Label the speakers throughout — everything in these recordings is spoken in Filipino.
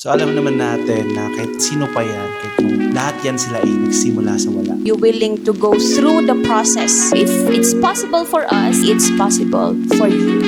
Speaker 1: So alam naman natin na kahit sino pa yan, kahit kung lahat yan sila ay nagsimula sa wala.
Speaker 2: You willing to go through the process. If it's possible for us, it's possible for you.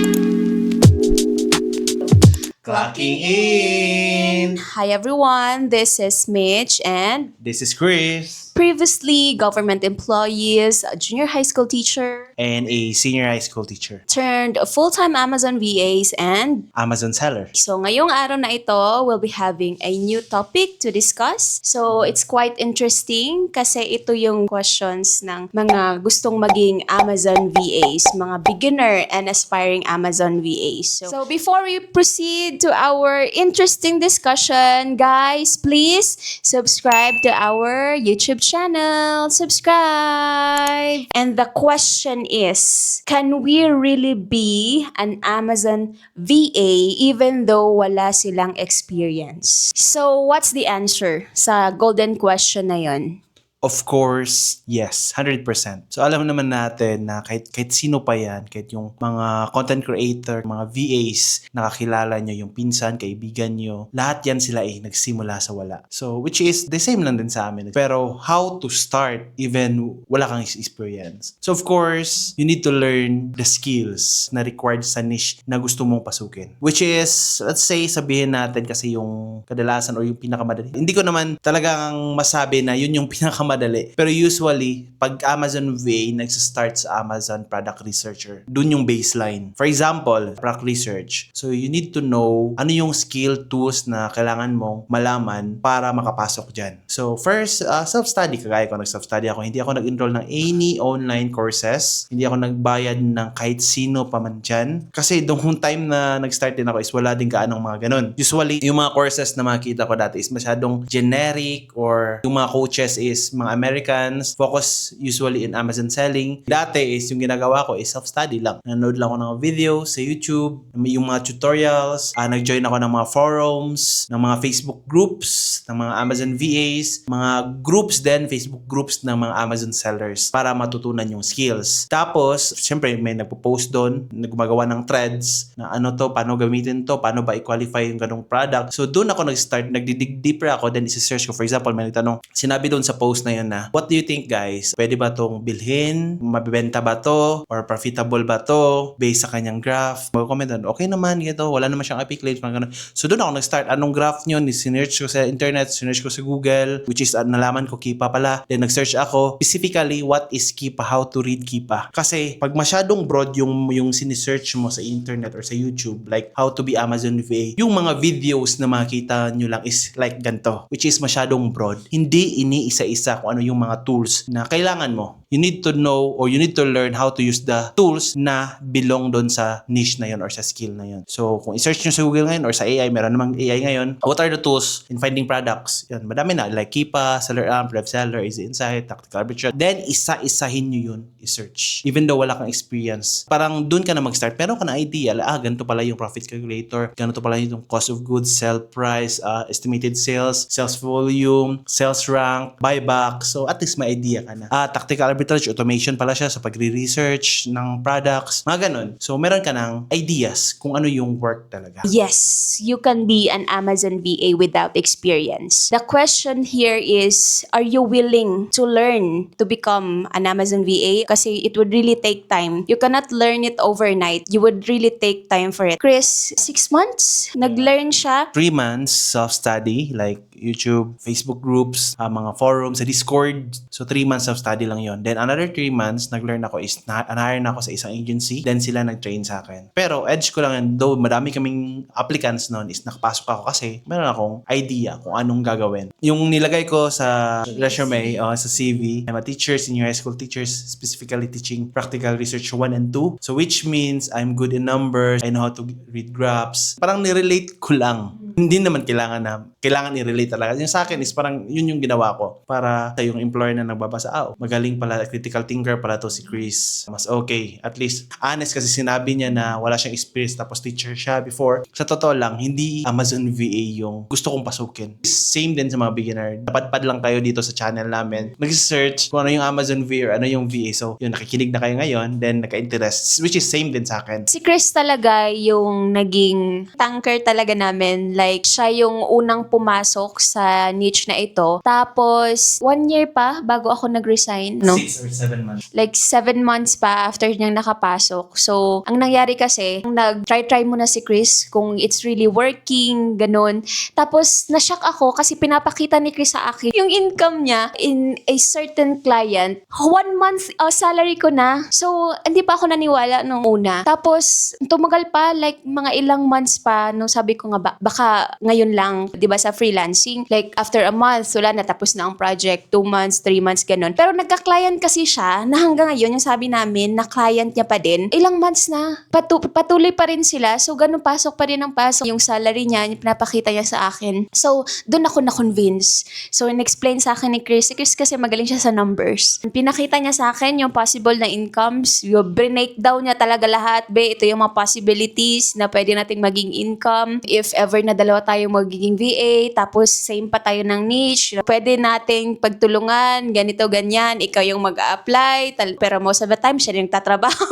Speaker 1: Clocking in!
Speaker 2: Hi everyone, this is Mitch and
Speaker 1: This is Chris.
Speaker 2: previously government employees, a junior high school teacher,
Speaker 1: And a senior high school teacher.
Speaker 2: turned full-time Amazon VAs and
Speaker 1: Amazon seller.
Speaker 2: so ngayong araw na ito, we'll be having a new topic to discuss. So it's quite interesting kasi ito yung questions ng mga gustong maging Amazon VAs, mga beginner and aspiring Amazon VAs. So before we proceed to our interesting discussion, guys, please subscribe to our YouTube channel. Subscribe! And the question is, can we really be an Amazon VA even though wala silang experience? So, what's the answer sa golden question na yon?
Speaker 1: Of course, yes, 100%. So alam naman natin na kahit sino pa yan, kahit yung mga content creator, mga VAs, nakakilala nyo, yung pinsan, kaibigan nyo, lahat yan sila ay nagsimula sa wala. So which is the same lang din sa amin. Pero how to start even wala kang experience? So of course, you need to learn the skills na required sa niche na gusto mong pasukin. Which is, let's say, sabihin natin kasi yung kadalasan or yung pinakamadali. Hindi ko naman talagang masabi na yun yung pinakamadali. Pero usually, pag Amazon VA, nagsistart sa Amazon Product Researcher. Dun yung baseline. For example, product research. So you need to know ano yung skill tools na kailangan mong malaman para makapasok dyan. So first, self-study. Kagaya ko, nag-self-study ako. Hindi ako nag-enroll ng any online courses. Hindi ako nagbayad ng kahit sino pa man dyan. Kasi doon time na nag-start din ako is wala din kaanong mga ganun. Usually, yung mga courses na makikita ko dati is masyadong generic or yung mga coaches is mga Americans, focus usually in Amazon selling. Dati is yung ginagawa ko is self-study lang. Nanood lang ako ng videos sa YouTube, yung mga tutorials, nag-join ako ng mga forums, ng mga Facebook groups, ng mga Amazon VAs, mga groups din, Facebook groups ng mga Amazon sellers para matutunan yung skills. Tapos, syempre may nagpo-post doon, gumagawa ng threads na ano to, paano gamitin to, paano ba i-qualify yung ganong product. So doon ako nag-start, nagdidig deeper ako, then isi-search ko. For example, may nagtanong, sinabi doon sa post na yun na, what do you think guys? Pwede ba tong bilhin? Mabibenta ba to? Or profitable ba to? Based sa kanyang graph. Mag-comment doon, okay naman, ito, wala naman siyang epic claims. So doon ako nag-start. Anong graph nyo? Sinearch ko sa internet, sinearch ko sa Google, which is nalaman ko Kipa pala. Then nag-search ako, specifically, what is Kipa? How to read Kipa? Kasi pag masyadong broad yung sinesearch mo sa internet or sa YouTube, like how to be Amazon VA, yung mga videos na makita nyo lang is like ganito, which is masyadong broad. Hindi iniisa-isa kung ano yung mga tools na kailangan mo. You need to know or you need to learn how to use the tools na belong doon sa niche na yun or sa skill na yun. So, kung i-search nyo sa Google ngayon or sa AI, meron namang AI ngayon, what are the tools in finding products? Yan, madami na. Like Kipa, Seller Amp, Rev Seller, Easy Insight, Tactical Arbitrage. Then, isa-isahin nyo yun i-search. Even though wala kang experience. Parang doon ka na mag-start. Meron ka na idea. Ganito pala yung profit calculator. Ganito pala yung cost of goods, sell price, estimated sales, sales volume, sales rank, buyback. So, at least may idea ka na. Tactical arbitrage, automation pala siya sa pagre-research ng products. Mga ganun. So, meron ka ng ideas kung ano yung work talaga.
Speaker 2: Yes, you can be an Amazon VA without experience. The question here is, are you willing to learn to become an Amazon VA? Kasi it would really take time. You cannot learn it overnight. You would really take time for it. Chris, 6 months? Nag-learn siya?
Speaker 1: 3 months self-study, like YouTube, Facebook groups, mga forums, sa Discord. So, 3 months self-study lang yon. Then, another 3 months, nag-learn ako is, na-hire na ako sa isang agency. Then, sila nag-train sa akin. Pero, edge ko lang yun, though madami kaming applicants noon, is nakapasok ako kasi meron akong idea kung anong gagawin. Yung nilagay ko sa resume, sa CV, I'm a teacher, senior high school teachers, specifically teaching practical research 1 and 2. So, which means I'm good in numbers, I know how to read graphs. Parang nirelate ko lang. Hindi naman kailangan i-relate talaga. Yung sa akin is parang yun yung ginawa ko para sa yung employer na nagbabasa, magaling pala, critical thinker pala to si Chris. Mas okay. At least, honest kasi sinabi niya na wala siyang experience tapos teacher siya before. Sa totoo lang, hindi Amazon VA yung gusto kong pasukin. Same din sa mga beginner. Napadpad lang kayo dito sa channel namin. Nag-search kung ano yung Amazon VA or ano yung VA. So, yun, nakikinig na kayo ngayon, then naka-interest, which is same din sa akin.
Speaker 2: Si Chris talaga yung naging tanker talaga namin Like, siya yung unang pumasok sa niche na ito. Tapos, 1 year pa bago ako nag-resign. No?
Speaker 1: 6 or 7 months.
Speaker 2: Like 7 months pa after niyang nakapasok. So, ang nangyari kasi, nag-try muna si Chris kung it's really working, ganun. Tapos, na-shock ako kasi pinapakita ni Chris sa akin yung income niya in a certain client. 1 month salary ko na. So, hindi pa ako naniwala nung una. Tapos, tumagal pa, like mga ilang months pa, nung sabi ko nga, baka ngayon lang, di ba sa freelancing, like after a month, wala na, tapos na ang project, 2 months, 3 months, ganun. Pero nagka-client kasi siya, na hanggang ngayon, yung sabi namin, na client niya pa din, ilang months na, patuloy pa rin sila, so ganun, pasok pa rin ang pasok, yung salary niya, yung pinapakita niya sa akin. So, doon ako na-convince. So, in-explain sa akin ni Chris, kasi magaling siya sa numbers. Pinakita niya sa akin yung possible na incomes, yung breakdown niya talaga lahat, ito yung mga possibilities na pwede nating maging income, if ever na dalawa tayo magiging VA, tapos same pa tayo ng niche, pwede nating pagtulungan, ganito, ganyan, ikaw yung mag-a-apply, pero most of the time, siya yung tatrabaho.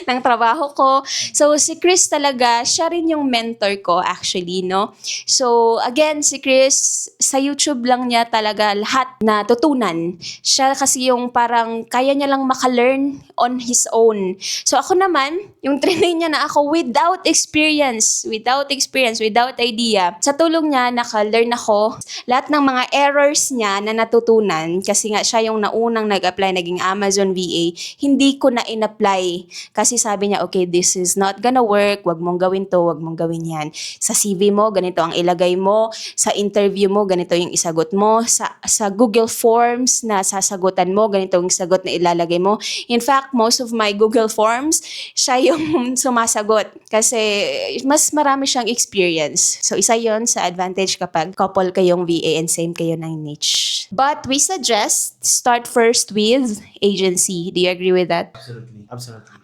Speaker 2: ng trabaho ko. So, si Chris talaga, siya rin yung mentor ko actually, no? So, again, si Chris, sa YouTube lang niya talaga lahat natutunan. Siya kasi yung parang kaya niya lang maka-learn on his own. So, ako naman, yung train niya na ako without experience, without idea. Sa tulong niya, naka-learn ako lahat ng mga errors niya na natutunan kasi nga siya yung naunang nag-apply, naging Amazon VA. Hindi ko na in-apply kasi sabi niya, okay, this is not gonna work, wag mong gawin to, wag mong gawin yan. Sa CV mo, ganito ang ilagay mo. Sa interview mo, ganito yung isagot mo. Sa Google Forms na sasagutan mo, ganito yung sagot na ilalagay mo. In fact, most of my Google Forms, siya yung sumasagot kasi mas marami siyang experience. So, isa yon sa advantage kapag couple kayong VA and same kayo ng niche. But we suggest start first with agency. Do you agree with that?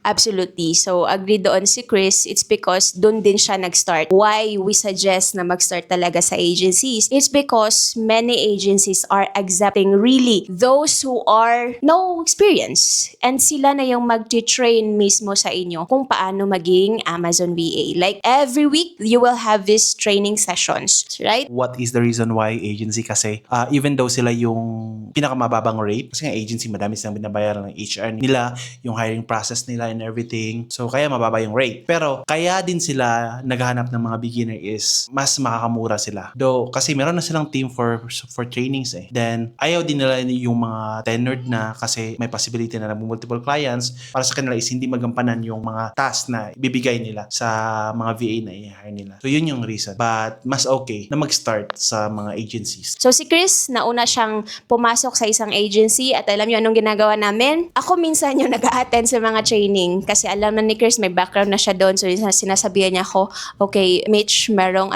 Speaker 2: Absolutely. So, agree doon si Chris. It's because doon din siya nag-start. Why we suggest na mag-start talaga sa agencies? It's because many agencies are accepting really those who are no experience. And sila na yung mag-train mismo sa inyo kung paano maging Amazon VA. Like, every week, you will have these training sessions. Right?
Speaker 1: What is the reason why agency? Kasi even though sila yung pinakamababang rate, kasi nga agency, madami silang binabayaran ng HR nila, yung hiring process nila and everything. So, kaya mababa yung rate. Pero, kaya din sila naghahanap ng mga beginner is mas makakamura sila. Though, kasi meron na silang team for trainings eh. Then, ayaw din nila yung mga tenured na kasi may possibility na multiple clients. Para sa kanila is hindi magampanan yung mga task na ibibigay nila sa mga VA na i-hire nila. So, yun yung reason. But, mas okay na mag-start sa mga agencies.
Speaker 2: So, si Chris, nauna siyang pumasok sa isang agency at alam niyo anong ginagawa namin? Ako minsan yung nag-a-attend sa mga training kasi alam na ni Chris may background na siya doon. So, sinasabihan niya ako, okay, Mitch, merong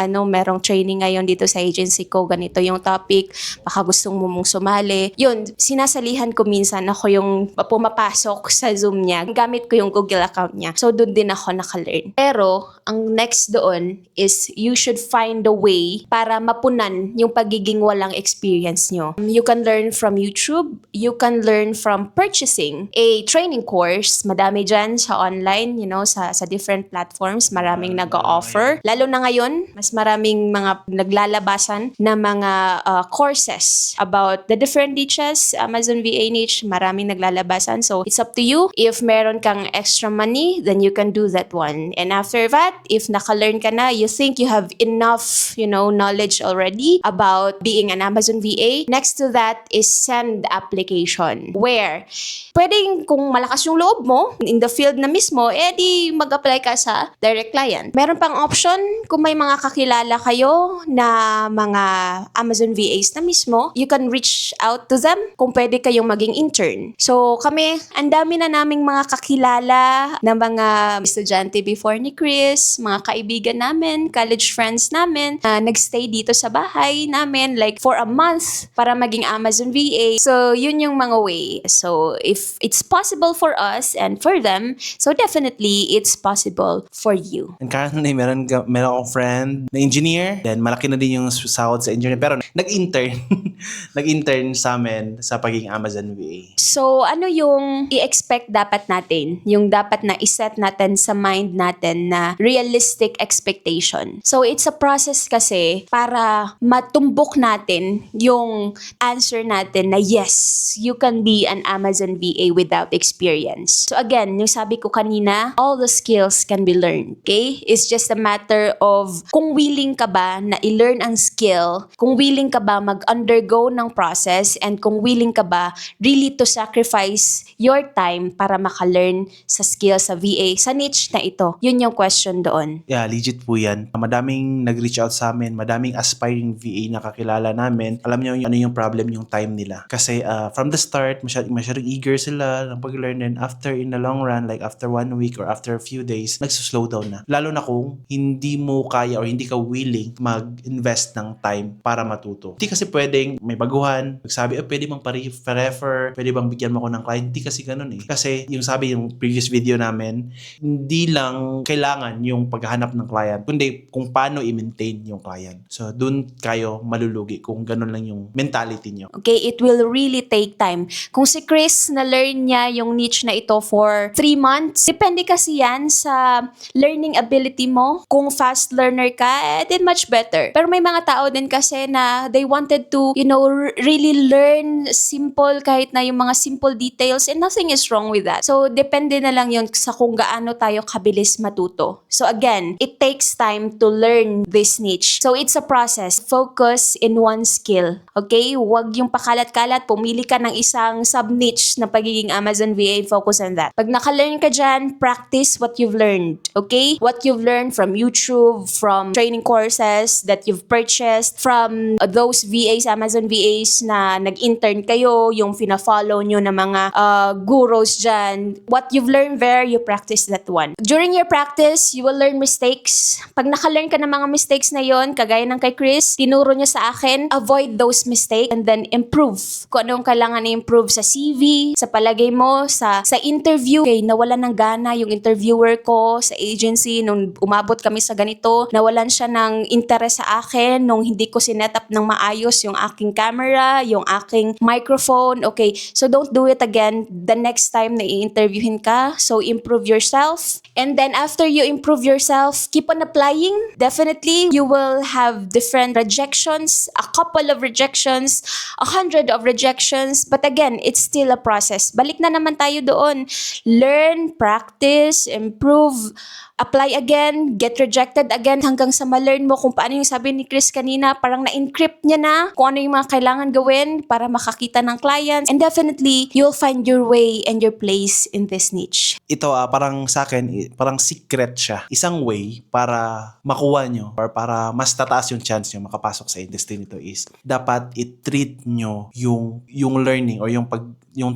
Speaker 2: training ngayon dito sa agency ko. Ganito yung topic. Baka gustong mong sumali. Yun, sinasalihan ko minsan ako yung pumapasok sa Zoom niya. Gamit ko yung Google account niya. So, doon din ako naka-learn. Pero, ang next doon is you should find a way para mapunan yung pagiging walang experience nyo. You can learn from YouTube. You can learn from purchasing a training course. Madami dyan sa online, sa different platforms. Maraming nag-offer. Lalo na ngayon, mas maraming mga naglalabasan na mga courses about the different niches. Amazon VA niche, maraming naglalabasan. So, it's up to you. If meron kang extra money, then you can do that one. And after that, if naka-learn ka na, you think you have enough, knowledge already about being an Amazon VA, next to that is send application. Where, pwedeng kung malakas yung loob mo, in the field na mismo, di mag-apply ka sa direct client. Meron pang option, kung may mga kakilala kayo na mga Amazon VAs na mismo, you can reach out to them kung pwede kayong maging intern. So, kami, ang dami na naming mga kakilala na mga estudyante before ni Chris, mga kaibigan namin, college friends namin, nagstay dito sa bahay namin like for a month para maging Amazon VA. So, yun yung mga way. So, if it's possible for us and for them, So definitely, it's possible for you.
Speaker 1: And currently, meron akong friend na engineer. Then, malaki na din yung sahod sa engineer. Pero, nag-intern. Nag-intern sa amin sa pagiging Amazon VA.
Speaker 2: So, ano yung i-expect dapat natin? Yung dapat na iset natin sa mind natin na realistic expectation. So, it's a process kasi para matumbok natin yung answer natin na yes, you can be an Amazon VA without experience. So, again, yung sabi ko kanina, all the skills can be learned. Okay? It's just a matter of kung willing ka ba na i-learn ang skill, kung willing ka ba mag-undergo ng process, and kung willing ka ba really to sacrifice your time para maka-learn sa skill sa VA, sa niche na ito. Yun yung question doon.
Speaker 1: Yeah, legit po yan. Madaming nag-reach out sa amin, madaming aspiring VA na kakilala namin. Alam niyo ano yung problem, yung time nila. Kasi from the start, masyadong eager sila ng pag-learn, and after in the long run, like after 1 week or after a few days, nagsuslow down na. Lalo na kung hindi mo kaya or hindi ka willing mag-invest ng time para matuto. Hindi kasi pwedeng may baguhan, magsabi, pwede bang pa-refer, pwede bang bigyan mo ako ng client. Hindi kasi ganun eh. Kasi yung sabi yung previous video namin, hindi lang kailangan yung paghahanap ng client, kundi kung paano i-maintain yung client. So, dun kayo malulugi kung ganun lang yung mentality nyo.
Speaker 2: Okay, it will really take time. Kung si Chris na-learn niya yung niche na ito for 3 months, depende kasi yan sa learning ability mo. Kung fast learner ka, then much better. Pero may mga tao din kasi na they wanted to, really learn simple, kahit na yung mga simple details, and nothing is wrong with that. So, depende na lang yun sa kung gaano tayo kabilis matuto. So, again, it takes time to learn this niche. So, it's a process. Focus in one skill. Okay? Huwag yung pakalat-kalat. Pumili ka ng isang sub-niche na pagiging Amazon VA. Focus on that. Pag naka-learn ka dyan, practice what you've learned. Okay? What you've learned from YouTube, from training courses that you've purchased, from those VAs, Amazon VAs na nag-intern kayo, yung fina-follow nyo na mga gurus dyan. What you've learned there, you practice that one. During your practice, you will learn mistakes. Pag naka-learn ka ng mga mistakes na yon, kagaya ng kay Chris, tinuro niya sa akin, avoid those mistakes and then improve. Kung anong kailangan i-improve sa CV, sa palagay mo, sa interview. Okay, nawalan ng gana yung interviewer ko sa agency nung umabot kami sa ganito. Nawalan siya ng interest sa akin nung hindi ko sinet up ng maayos yung aking camera, yung aking microphone. Okay, so don't do it again the next time na i-interviewin ka. So improve yourself. And then after you improve yourself, keep on applying. Definitely, you will have different rejections, a couple of rejections, 100 of rejections. But again, it's still a process. Balik na naman tayo doon. Learn, practice, improve, apply again, get rejected again hanggang sa ma-learn mo kung paano yung sabi ni Chris kanina, parang na-encrypt niya na kung ano yung mga kailangan gawin para makakita ng clients. And definitely, you'll find your way and your place in this niche.
Speaker 1: Ito parang sa akin, parang secret siya. Isang way para makuha nyo or para mas tataas yung chance nyo makapasok sa industry nito is dapat i-treat nyo yung learning or yung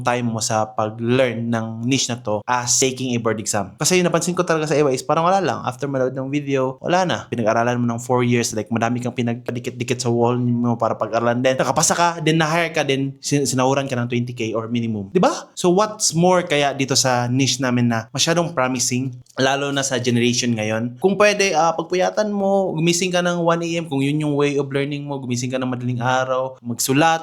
Speaker 1: time mo sa pag-learn ng niche na to as taking a board exam. Kasi yung napansin ko talaga sa iba is parang wala lang. After manood ng video, wala na. Pinag-aralan mo ng 4 years, like madami kang pinagpadikit-dikit sa wall mo para pag-aralan. Then nakapasa ka, then na-hire ka, then sinahuran ka ng 20K or minimum. Diba? So what's more kaya dito sa niche namin na masyadong promising, lalo na sa generation ngayon? Kung pwede, pagpuyatan mo, gumising ka ng 1 AM, kung yun yung way of learning mo, gumising ka ng madaling araw,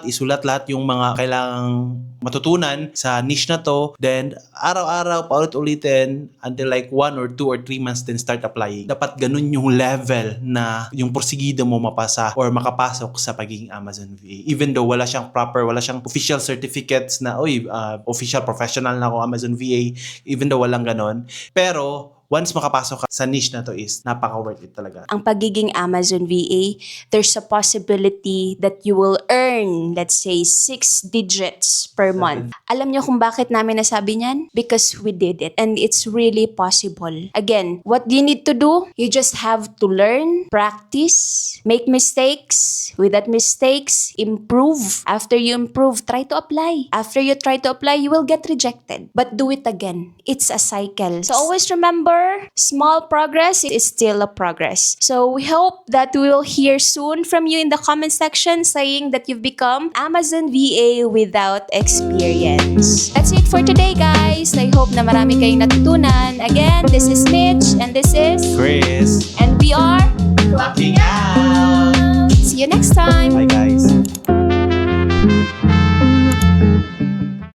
Speaker 1: isulat lahat yung mga kailangang matutunan sa niche na to, then araw-araw paulit-ulitin until like 1 or 2 or 3 months, then start applying. Dapat ganun yung level na yung porsigido mo mapasa or makapasok sa pagiging Amazon VA. Even though wala siyang official certificates na, official professional na ako Amazon VA, even though walang ganon. Pero once makapasok ka sa niche na to is napaka-worth it talaga.
Speaker 2: Ang pagiging Amazon VA, there's a possibility that you will earn, let's say, 6 digits per month. Alam niyo kung bakit namin nasabi niyan? Because we did it. And it's really possible. Again, what do you need to do? You just have to learn, practice, make mistakes. With that mistakes, improve. After you improve, try to apply. After you try to apply, you will get rejected. But do it again. It's a cycle. So always remember, remember, small progress is still a progress. So we hope that we will hear soon from you in the comment section saying that you've become Amazon VA without experience. That's it for today, guys. I hope na marami kayong natutunan. Again, this is Mitch and this is
Speaker 1: Chris,
Speaker 2: and we are
Speaker 1: clocking out.
Speaker 2: See you next time.
Speaker 1: Bye guys.